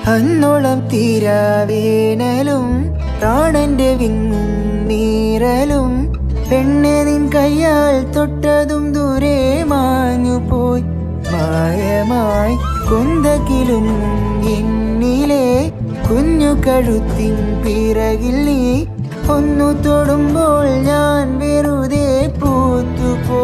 അന്നോളം തീരാവേനലും പ്രാണന്റെ വിണ്ണീറലും പെണ്ണെ നിൻ കയ്യാൽ തൊട്ടതും ദൂരെ മാഞ്ഞുപോയി മായമായി കുന്തകിലും എന്നിലെ കുഞ്ഞു കഴുത്തിൻ പിറകിൽ നീ ഒന്നു തൊടുമ്പോൾ ഞാൻ വെറുതെ പൂത്തുപോ